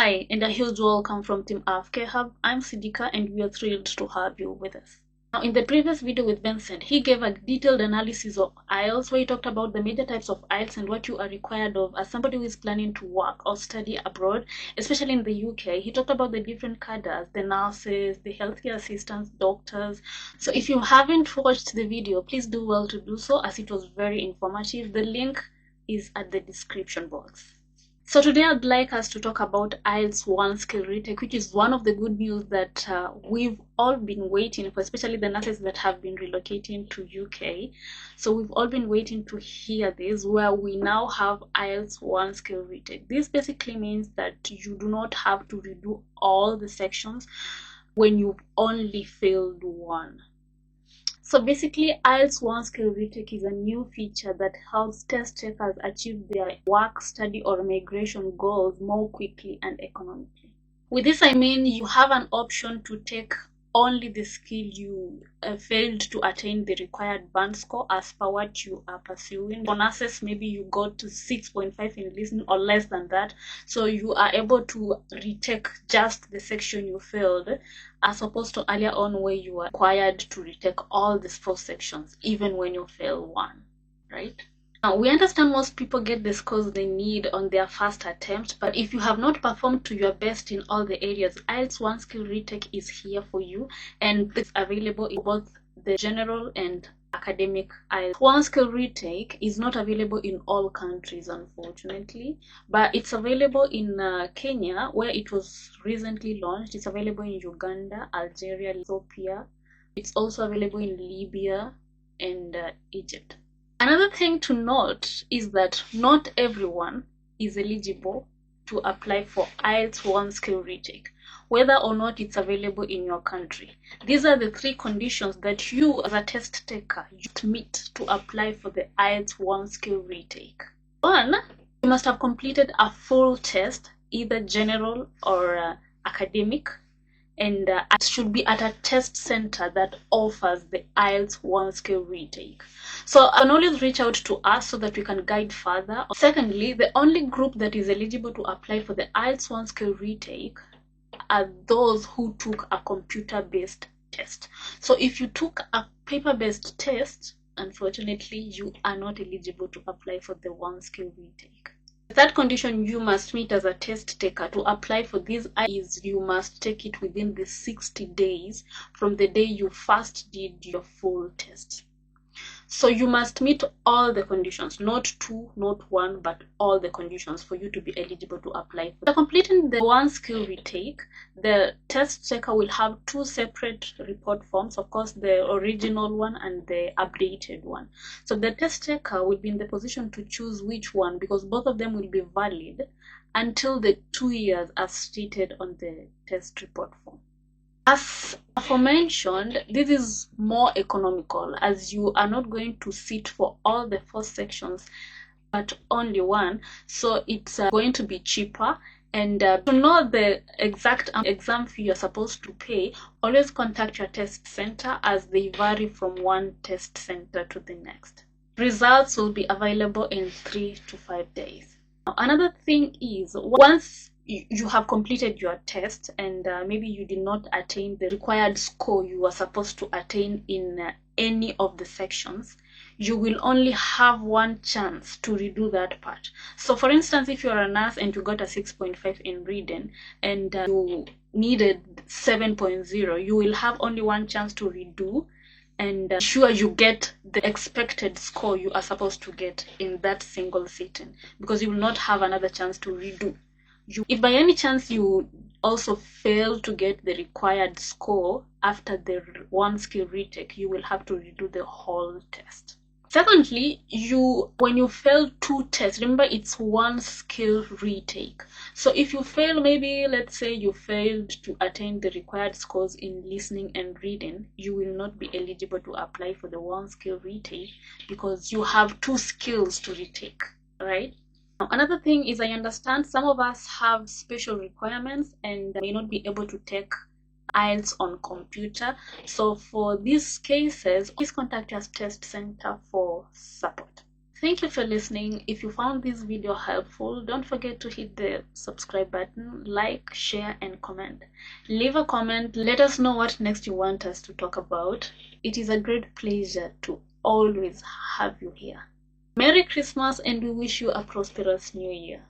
Hi, and a huge welcome from Team AFK Hub. I'm Sidika, and we are thrilled to have you with us. Now, in the previous video with Vincent, he gave a detailed analysis of IELTS, where he talked about the major types of IELTS and what you are required of as somebody who is planning to work or study abroad, especially in the UK. He talked about the different cadres, the nurses, the healthcare assistants, doctors. So if you haven't watched the video, please do well to do so, as it was very informative. The link is at the description box. So today I'd like us to talk about IELTS One Skill Retake, which is one of the good news that we've all been waiting for, especially the nurses that have been relocating to UK. So we've all been waiting to hear this, where we now have IELTS One Skill Retake. This basically means that you do not have to redo all the sections when you've only failed one. So basically, IELTS One Skill Retake is a new feature that helps test takers achieve their work, study, or migration goals more quickly and economically. With this, I mean you have an option to take only the skill you failed to attain the required band score as per what you are pursuing. For nurses, maybe you got to 6.5 in listening or less than that, so you are able to retake just the section you failed, as opposed to earlier on where you are required to retake all the 4 sections even when you fail one, right? Now, we understand most people get the scores they need on their first attempt, but if you have not performed to your best in all the areas, IELTS One Skill Retake is here for you, and it's available in both the general and academic IELTS. One Skill Retake is not available in all countries, unfortunately, but it's available in Kenya, where it was recently launched. It's available in Uganda, Algeria, Ethiopia. It's also available in Libya and Egypt. Another thing to note is that not everyone is eligible to apply for IELTS One Skill Retake, whether or not it's available in your country. These are the 3 conditions that you as a test taker you meet to apply for the IELTS One Skill Retake. 1, you must have completed a full test, either general or academic, and it should be at a test center that offers the IELTS One Skill Retake. So you can always reach out to us so that we can guide further. Secondly, the only group that is eligible to apply for the IELTS One Skill Retake are those who took a computer-based test. So if you took a paper-based test, unfortunately, you are not eligible to apply for the One Skill Retake. The third condition you must meet as a test taker to apply for this is you must take it within the 60 days from the day you first did your full test. So you must meet all the conditions, not 2, not 1, but all the conditions for you to be eligible to apply. For completing the One Skill Retake, the test taker will have 2 separate report forms, of course, the original one and the updated one. So the test taker will be in the position to choose which one, because both of them will be valid until the 2 years as stated on the test report form. As aforementioned, this is more economical, as you are not going to sit for all the 4 sections but only one, so it's going to be cheaper. And to know the exact exam fee you're supposed to pay, always contact your test center, as they vary from one test center to the next. Results will be available in 3 to 5 days. Now, another thing is, once you have completed your test and maybe you did not attain the required score you were supposed to attain in any of the sections, you will only have one chance to redo that part. So for instance, if you're a nurse and you got a 6.5 in reading and you needed 7.0, you will have only one chance to redo and sure you get the expected score you are supposed to get in that single sitting, because you will not have another chance to redo. If by any chance you also fail to get the required score after the One Skill Retake, you will have to redo the whole test. Secondly, when you fail 2 tests, remember it's One Skill Retake. So if you fail, maybe let's say you failed to attain the required scores in listening and reading, you will not be eligible to apply for the One Skill Retake, because you have 2 skills to retake, right? Another thing is, I understand some of us have special requirements and may not be able to take IELTS on computer. So for these cases, please contact your test center for support. Thank you for listening. If you found this video helpful, don't forget to hit the subscribe button, like, share, and comment. Leave a comment. Let us know what next you want us to talk about. It is a great pleasure to always have you here. Merry Christmas, and we wish you a prosperous New Year.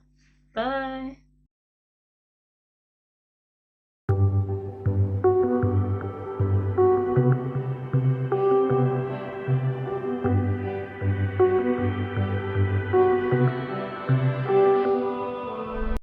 Bye.